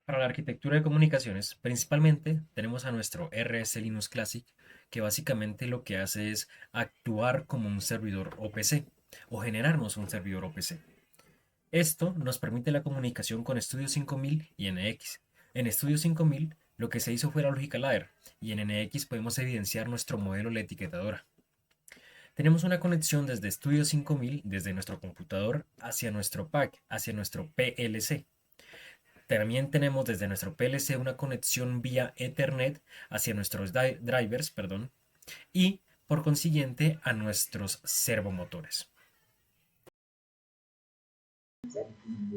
Para la arquitectura de comunicaciones, principalmente tenemos a nuestro RS Linux Classic, que básicamente lo que hace es actuar como un servidor OPC o generarnos un servidor OPC. Esto nos permite la comunicación con Studio 5000 y NX. En Studio 5000 lo que se hizo fue la lógica ladder y en NX podemos evidenciar nuestro modelo de la etiquetadora. Tenemos una conexión desde Studio 5000, desde nuestro computador, hacia nuestro pack, hacia nuestro PLC. También tenemos desde nuestro PLC una conexión vía Ethernet hacia nuestros drivers, perdón, y por consiguiente a nuestros servomotores.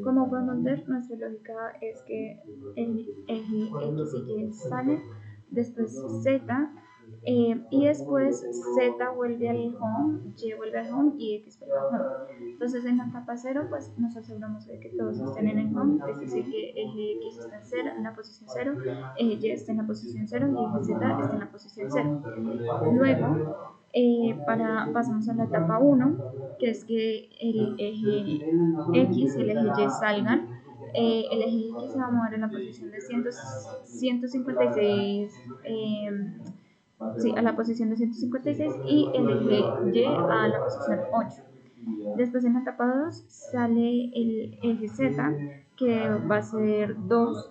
Como podemos ver, nuestra lógica es que el eje X y Y sale, después Z, y después Z vuelve al home, Y vuelve al home y X vuelve al home. Entonces en la capa 0, pues nos aseguramos de que todos estén en el home, es decir, que eje X está en, cero, en la posición 0, eje Y está en la posición 0 y eje Z está en la posición 0. Luego, pasamos a la etapa 1, que es que el eje X y el eje Y salgan. El eje X se va a mover en la posición de 156, sí, a la posición de 156 y el eje Y a la posición 8. Después en la etapa 2 sale el eje Z, que va a ser 2.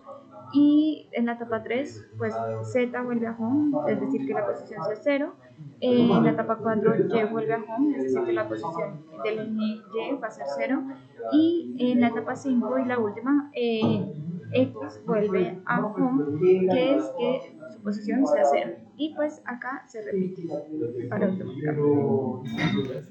Y en la etapa 3, pues Z vuelve a home, es decir, que la posición sea 0. En la etapa 4, Y vuelve a home, es decir, que la posición del eje Y va a ser 0. Y en la etapa 5 y la última, X vuelve a home, que es que su posición sea 0. Y pues acá se repite para automáticamente.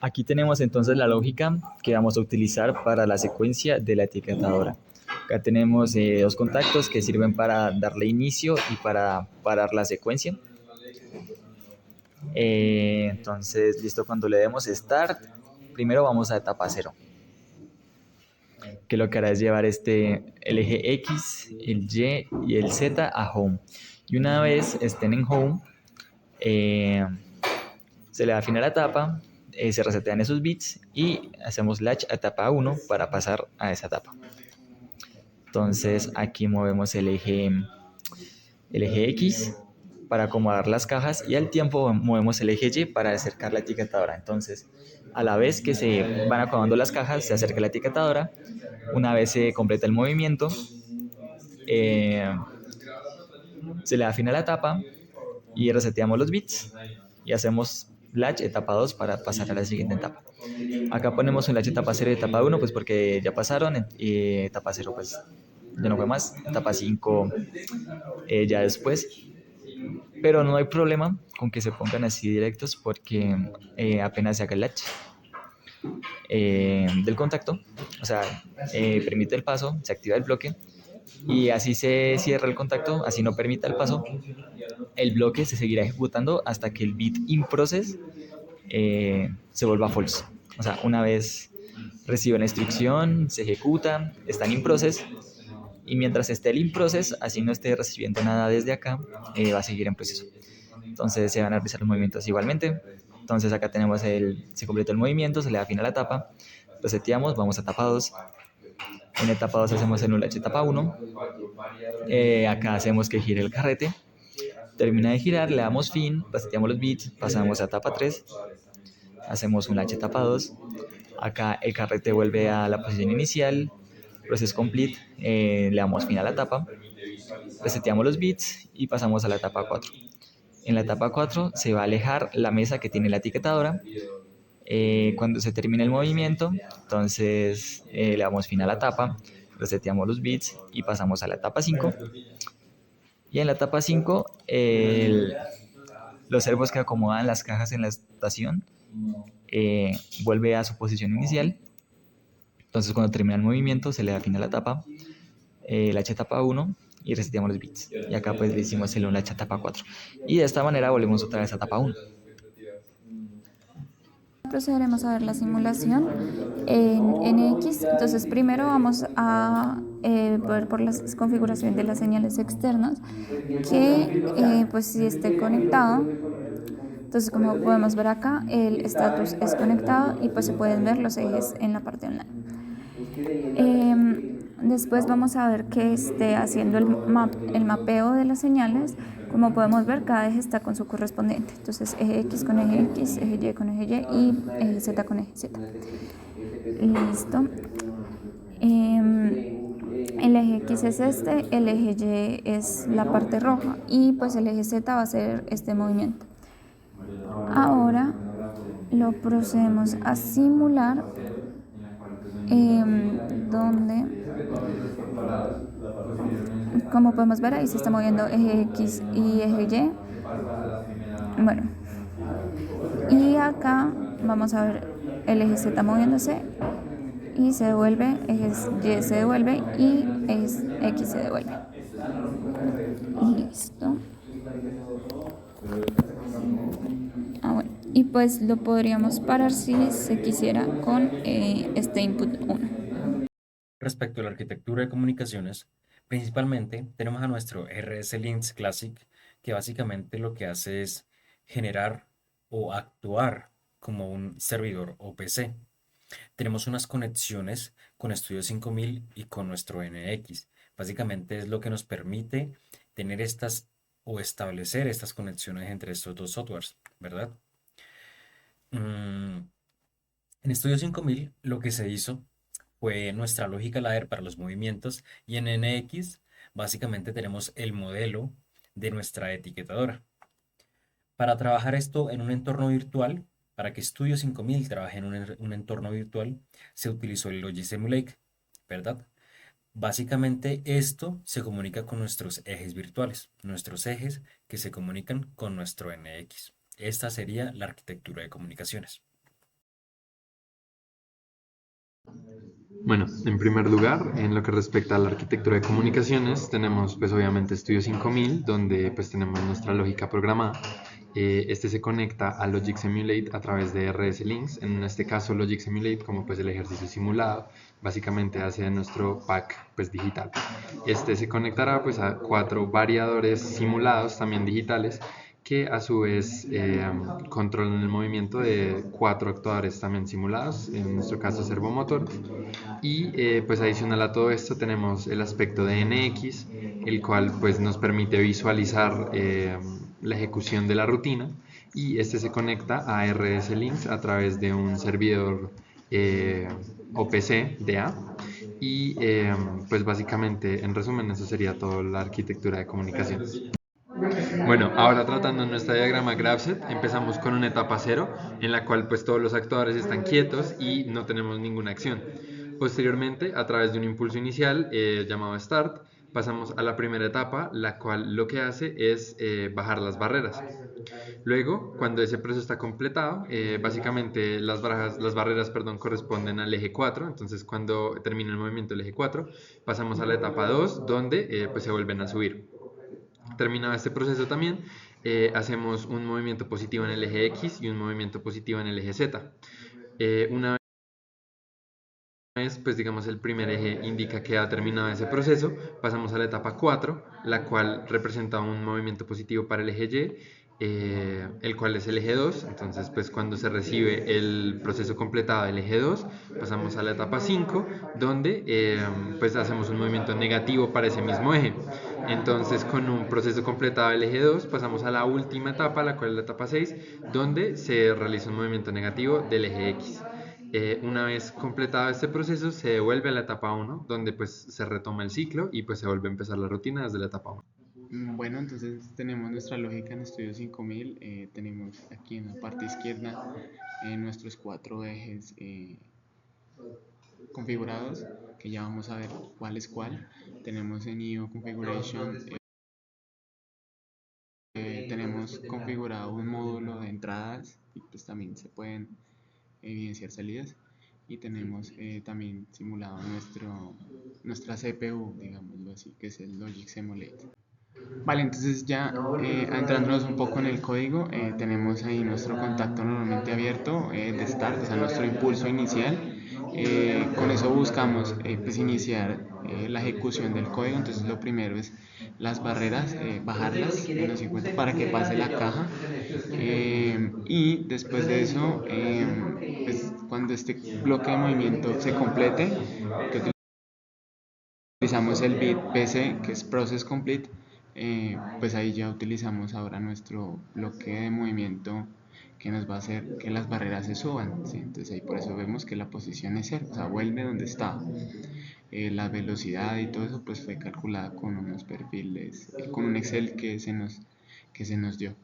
Aquí tenemos entonces la lógica que vamos a utilizar para la secuencia de la etiquetadora. Acá tenemos dos contactos que sirven para darle inicio y para parar la secuencia. Entonces, listo, cuando le demos Start, primero vamos a etapa 0, que lo que hará es llevar el eje X, el Y y el Z a Home. Y una vez estén en Home, se le da fin a la etapa, se resetean esos bits y hacemos latch a etapa 1 para pasar a esa etapa. Entonces aquí movemos el eje X para acomodar las cajas y al tiempo movemos el eje Y para acercar la etiquetadora. Entonces, a la vez que se van acomodando las cajas, se acerca la etiquetadora. Una vez se completa el movimiento, eh, se le da fin a la etapa y reseteamos los bits y hacemos latch etapa 2 para pasar a la siguiente etapa. Acá ponemos un latch etapa 0 y etapa 1 pues porque ya pasaron, y etapa 0 pues ya no fue más, etapa 5 ya después, pero no hay problema con que se pongan así directos porque apenas se haga el latch del contacto, o sea, permite el paso, se activa el bloque y así se cierra el contacto, así no permita el paso, el bloque se seguirá ejecutando hasta que el bit in process se vuelva false. O sea, una vez recibe la instrucción, se ejecuta, está en in process y mientras esté el in process, así no esté recibiendo nada desde acá, va a seguir en proceso. Entonces se van a realizar los movimientos igualmente. Entonces acá tenemos se completó el movimiento, se le da fin a la etapa, reseteamos, vamos a etapa 2. En etapa 2 hacemos el null H etapa 1. Acá hacemos que gire el carrete. Termina de girar, le damos fin, reseteamos los bits, pasamos a etapa 3. Hacemos un latch etapa 2. Acá el carrete vuelve a la posición inicial, process complete, le damos fin a la etapa, reseteamos los bits y pasamos a la etapa 4. En la etapa 4 se va a alejar la mesa que tiene la etiquetadora. Cuando se termine el movimiento, entonces le damos fin a la etapa, reseteamos los bits y pasamos a la etapa 5. Y en la etapa 5, los servos que acomodan las cajas en la estación vuelve a su posición inicial. Entonces cuando termina el movimiento se le da fin a la etapa, la H etapa 1 y reseteamos los bits. Y acá pues le hicimos el la H etapa 4. Y de esta manera volvemos otra vez a etapa 1. Procederemos a ver la simulación en NX. Entonces primero vamos a ver por la configuración de las señales externas que pues si esté conectado. Entonces como podemos ver acá el status es conectado y pues se pueden ver los ejes en la parte online. Después vamos a ver que esté haciendo el mapeo de las señales. Como podemos ver, cada eje está con su correspondiente. Entonces, eje X con eje X, eje Y con eje Y y eje Z con eje Z. Listo. El eje X es este, el eje Y es la parte roja y pues el eje Z va a ser este movimiento. Ahora lo procedemos a simular donde, como podemos ver, ahí se está moviendo eje X y eje Y. Bueno, y acá vamos a ver el eje Z moviéndose y se devuelve, eje Y se devuelve y eje X se devuelve. Listo. Bueno, y pues lo podríamos parar si se quisiera con este input 1. Respecto a la arquitectura de comunicaciones, principalmente tenemos a nuestro RS-Links Classic, que básicamente lo que hace es generar o actuar como un servidor OPC. Tenemos unas conexiones con Studio 5000 y con nuestro NX. Básicamente es lo que nos permite tener estas o establecer estas conexiones entre estos dos softwares, ¿verdad? En Studio 5000 lo que se hizo fue nuestra lógica ladder para los movimientos y en NX básicamente tenemos el modelo de nuestra etiquetadora. Para trabajar esto en un entorno virtual, para que Studio 5000 trabaje en un entorno virtual, se utilizó el Logic Simulate, ¿verdad? Básicamente esto se comunica con nuestros ejes virtuales, nuestros ejes que se comunican con nuestro NX. Esta sería la arquitectura de comunicaciones. Bueno, en primer lugar, en lo que respecta a la arquitectura de comunicaciones, tenemos pues obviamente Studio 5000, donde pues tenemos nuestra lógica programada. Este se conecta a Logic Simulate a través de RS-Links. En este caso, Logic Simulate, como pues el ejercicio simulado, básicamente hace nuestro pack pues digital. Este se conectará pues a 4 variadores simulados, también digitales, que a su vez controlan el movimiento de 4 actuadores también simulados, en nuestro caso servomotor. Y pues adicional a todo esto tenemos el aspecto de NX, el cual pues nos permite visualizar la ejecución de la rutina, y este se conecta a RS-Links a través de un servidor OPC DA. Y pues básicamente, en resumen, eso sería toda la arquitectura de comunicaciones. Bueno, ahora tratando nuestro diagrama GraphSet, empezamos con una etapa 0, en la cual pues todos los actuadores están quietos y no tenemos ninguna acción. Posteriormente, a través de un impulso inicial llamado Start, pasamos a la primera etapa, la cual lo que hace es bajar las barreras. Luego, cuando ese proceso está completado, básicamente las barreras corresponden al eje 4, entonces cuando termina el movimiento del eje 4, pasamos a la etapa 2, donde pues se vuelven a subir. Terminado este proceso también, hacemos un movimiento positivo en el eje X y un movimiento positivo en el eje Z. Una vez, pues digamos, el primer eje indica que ha terminado ese proceso, pasamos a la etapa 4, la cual representa un movimiento positivo para el eje Y, el cual es el eje 2. Entonces, pues cuando se recibe el proceso completado del eje 2, pasamos a la etapa 5, donde pues hacemos un movimiento negativo para ese mismo eje. Entonces, con un proceso completado del eje 2, pasamos a la última etapa, la cual es la etapa 6, donde se realiza un movimiento negativo del eje X. Una vez completado este proceso, se devuelve a la etapa 1, donde pues se retoma el ciclo y pues se vuelve a empezar la rutina desde la etapa 1. Bueno, entonces tenemos nuestra lógica en Studio 5000. Tenemos aquí en la parte izquierda nuestros 4 ejes configurados, que ya vamos a ver cuál es cuál. Tenemos en IO Configuration, tenemos configurado un módulo de entradas y pues también se pueden evidenciar salidas, y tenemos también simulado nuestra CPU, digámoslo así, que es el Logic Simulate. Vale, entonces ya adentrándonos un poco en el código, tenemos ahí nuestro contacto normalmente abierto de start, o sea, nuestro impulso inicial. Con eso buscamos pues iniciar la ejecución del código. Entonces lo primero es las barreras, bajarlas menos 50 para que pase la caja, y después de eso, pues cuando este bloque de movimiento se complete, que utilizamos el bit PC, que es Process Complete, pues ahí ya utilizamos ahora nuestro bloque de movimiento que nos va a hacer que las barreras se suban, ¿sí? Entonces ahí por eso vemos que la posición es 0, o sea, vuelve donde estaba. La velocidad y todo eso pues fue calculada con unos perfiles, con un Excel que se nos dio.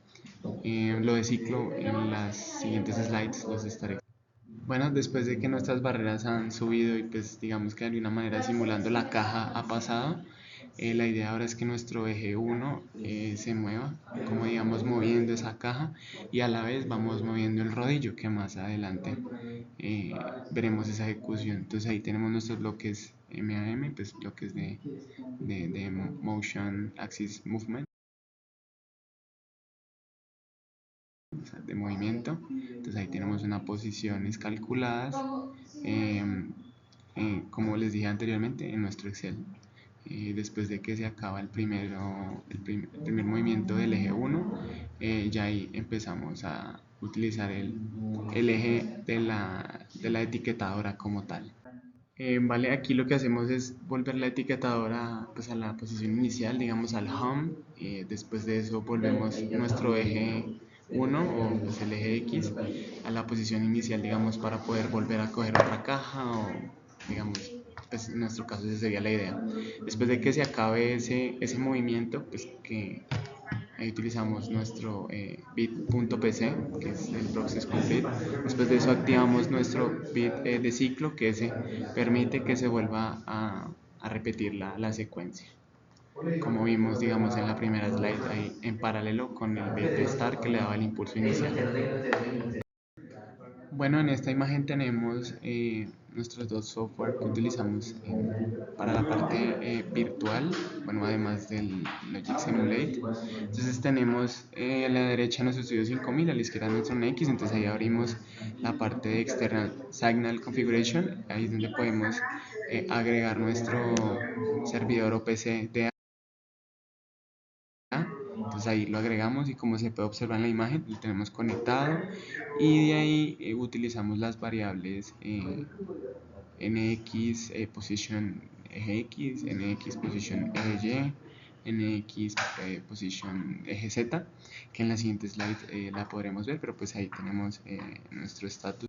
Lo de ciclo en las siguientes slides los estaré. Bueno, después de que nuestras barreras han subido y pues digamos que de alguna manera simulando la caja ha pasado, la idea ahora es que nuestro eje 1 se mueva, como digamos moviendo esa caja, y a la vez vamos moviendo el rodillo, que más adelante veremos esa ejecución. Entonces ahí tenemos nuestros bloques MAM, pues bloques de Motion Axis Movement, de movimiento. Entonces ahí tenemos unas posiciones calculadas, eh, como les dije anteriormente, en nuestro Excel. Después de que se acaba el primer movimiento del eje 1, ya ahí empezamos a utilizar el eje de la etiquetadora como tal. Vale, aquí lo que hacemos es volver la etiquetadora pues, a la posición inicial, digamos al home. Después de eso volvemos nuestro eje 1 o pues, el eje X a la posición inicial, digamos, para poder volver a coger otra caja o digamos, pues en nuestro caso esa sería la idea. Después de que se acabe ese movimiento, pues que ahí utilizamos nuestro bit.pc, que es el process complete. Después de eso activamos nuestro bit de ciclo, que ese permite que se vuelva a repetir la secuencia. Como vimos, digamos, en la primera slide, ahí en paralelo con el bit de start que le daba el impulso inicial. Bueno, en esta imagen tenemos nuestros dos software que utilizamos para la parte virtual, bueno, además del Logic Simulate. Entonces tenemos a la derecha nuestro Studio 5000, a la izquierda nuestro NX, entonces ahí abrimos la parte de External Signal Configuration, ahí es donde podemos agregar nuestro servidor OPC de entonces ahí lo agregamos y como se puede observar en la imagen lo tenemos conectado, y de ahí utilizamos las variables nx position eje x, nx position eje y, nx position eje z, que en la siguiente slide la podremos ver, pero pues ahí tenemos nuestro status.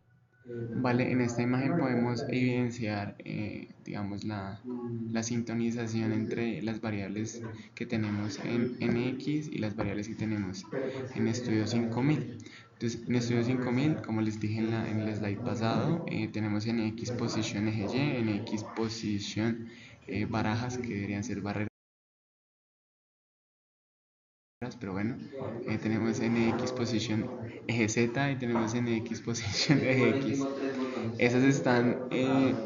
Vale, en esta imagen podemos evidenciar, digamos, la sintonización entre las variables que tenemos en NX y las variables que tenemos en Studio 5000. Entonces, en Studio 5000, como les dije en el slide pasado, tenemos NX position eje Y, NX position barajas, que deberían ser barreras, pero bueno, tenemos NX position eje Z y tenemos NX position eje X. Esas están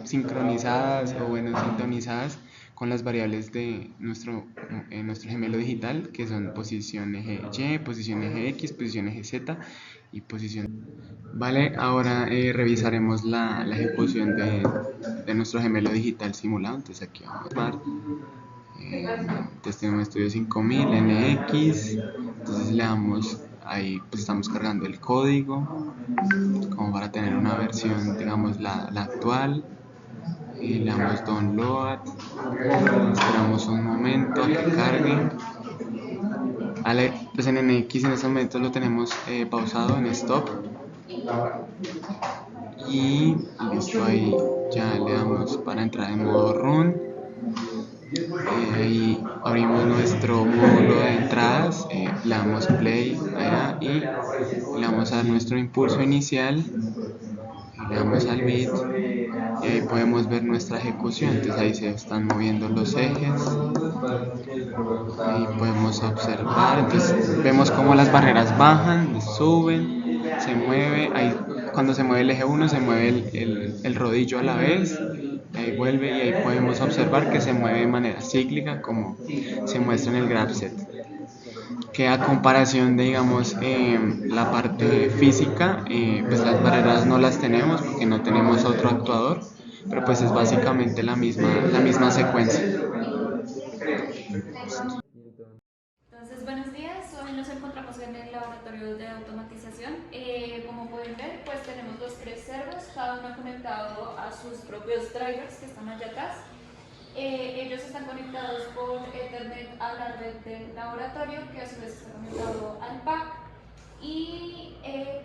sincronizadas o bueno, sintonizadas con las variables de nuestro gemelo digital, que son posición eje Y, posición eje X, posición eje Z y posición. Vale, ahora revisaremos la ejecución de nuestro gemelo digital simulado. Entonces aquí vamos a ver. Entonces tenemos Studio 5000 NX, entonces le damos ahí, pues estamos cargando el código como para tener una versión, digamos, la actual, y le damos download, esperamos un momento a que cargue. Vale, pues en NX en este momento lo tenemos pausado en stop, y listo, ahí ya le damos para entrar en modo run. Ahí abrimos nuestro módulo de entradas, le damos play allá y le vamos a dar nuestro impulso inicial, le damos al bit y ahí podemos ver nuestra ejecución. Entonces ahí se están moviendo los ejes, ahí podemos observar, entonces vemos cómo las barreras bajan, suben, se mueve, ahí cuando se mueve el eje 1 se mueve el rodillo a la vez, ahí vuelve y ahí podemos observar que se mueve de manera cíclica como se muestra en el graph set. Que a comparación de, digamos, la parte física, pues las barreras no las tenemos porque no tenemos otro actuador, pero pues es básicamente la misma secuencia. Entonces, buenos días. Hoy nos encontramos en el laboratorio de automatización. Como pueden ver, pues tenemos los tres servos, cada uno conectado a sus propios drivers que están allá atrás. Ellos están conectados por Ethernet a la red del laboratorio, que a su vez está conectado al PAC. Y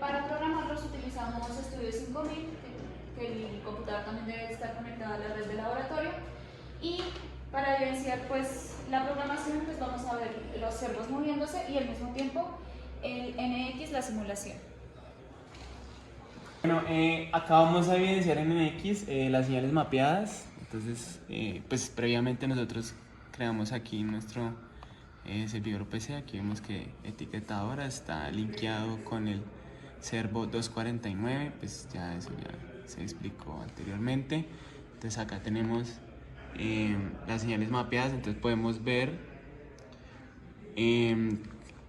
para programarlos utilizamos Studio 5000, que el computador también debe estar conectado a la red del laboratorio. Y para evidenciar pues la programación, pues vamos a ver los servos moviéndose y al mismo tiempo el NX, la simulación. Bueno, acá vamos a evidenciar en NX las señales mapeadas. Entonces, pues previamente nosotros creamos aquí nuestro servidor PC. Aquí vemos que etiquetadora está linkeado con el servo 249. Pues ya eso ya se explicó anteriormente. Entonces acá tenemos las señales mapeadas. Entonces podemos ver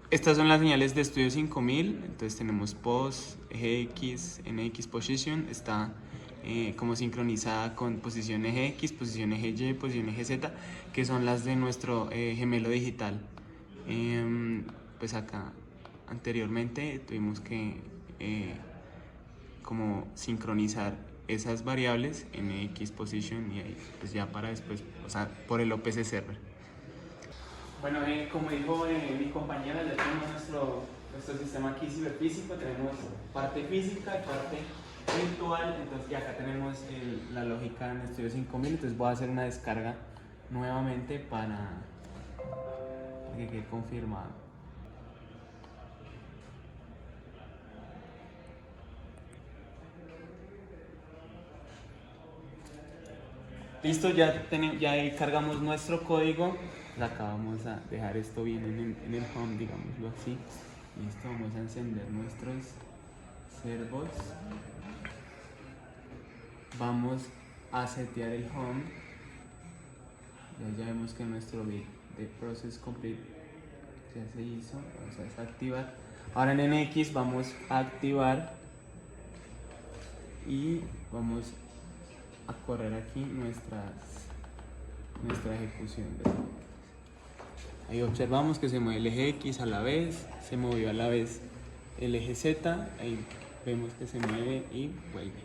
estas son las señales de Studio 5000. Entonces tenemos POS, eje X, NX position, está como sincronizada con posición eje X, posición eje Y, posición eje Z, que son las de nuestro gemelo digital. Pues acá anteriormente tuvimos que como sincronizar esas variables NX position y ahí pues ya para después, o sea, por el OPC server. Bueno, como dijo mi compañera, ya tenemos nuestro sistema aquí ciberfísico, tenemos parte física y parte virtual. Entonces, y acá tenemos la lógica en Studio 5000. Entonces voy a hacer una descarga nuevamente para que quede confirmado. Listo, ya ahí cargamos nuestro código. Acá vamos a dejar esto bien en el home, digámoslo así. Listo, vamos a encender nuestros servos. Vamos a setear el home. Ya vemos que nuestro bit de process complete ya se hizo. Vamos a desactivar. Ahora en NX vamos a activar y vamos a correr aquí nuestra ejecución. Ahí observamos que se mueve el eje X a la vez, se movió a la vez el eje Z, ahí vemos que se mueve y vuelve.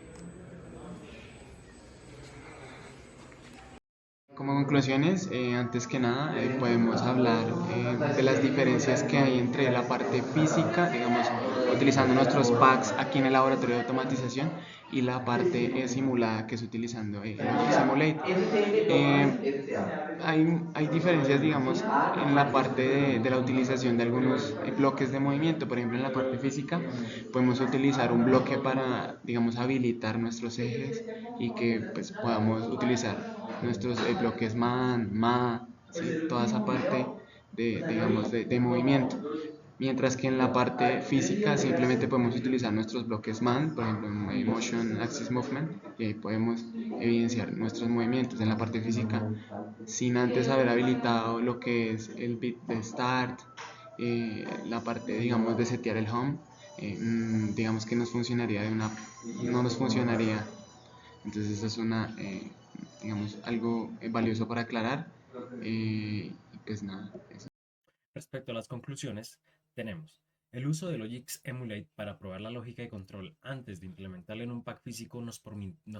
Como conclusiones, antes que nada, podemos hablar de las diferencias que hay entre la parte física, digamos, utilizando nuestros packs aquí en el laboratorio de automatización, y la parte simulada, que es utilizando Logic Simulate. Hay diferencias, digamos, en la parte de la utilización de algunos bloques de movimiento. Por ejemplo, en la parte física podemos utilizar un bloque para, digamos, habilitar nuestros ejes y que pues, podamos utilizar nuestros bloques MAN, MA, ¿sí? Toda esa parte digamos, de movimiento. Mientras que en la parte física simplemente podemos utilizar nuestros bloques MAN, por ejemplo, Motion Axis Movement, y ahí podemos evidenciar nuestros movimientos en la parte física sin antes haber habilitado lo que es el bit de start, la parte, digamos, de setear el home. Digamos que no nos funcionaría. Entonces eso es digamos, algo valioso para aclarar. Y pues nada, eso. Respecto a las conclusiones, tenemos el uso de Logix Emulate para probar la lógica de control antes de implementarla en un pack físico nos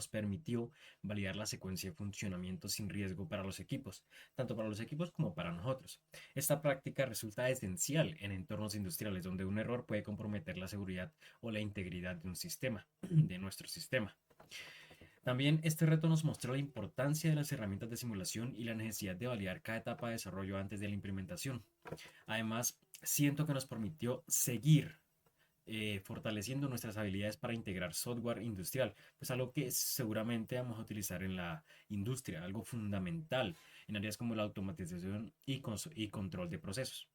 permitió validar la secuencia de funcionamiento sin riesgo para los equipos, tanto para los equipos como para nosotros. Esta práctica resulta esencial en entornos industriales donde un error puede comprometer la seguridad o la integridad de un sistema, de nuestro sistema. También este reto nos mostró la importancia de las herramientas de simulación y la necesidad de validar cada etapa de desarrollo antes de la implementación. Además, siento que nos permitió seguir fortaleciendo nuestras habilidades para integrar software industrial, pues algo que seguramente vamos a utilizar en la industria, algo fundamental en áreas como la automatización y control de procesos.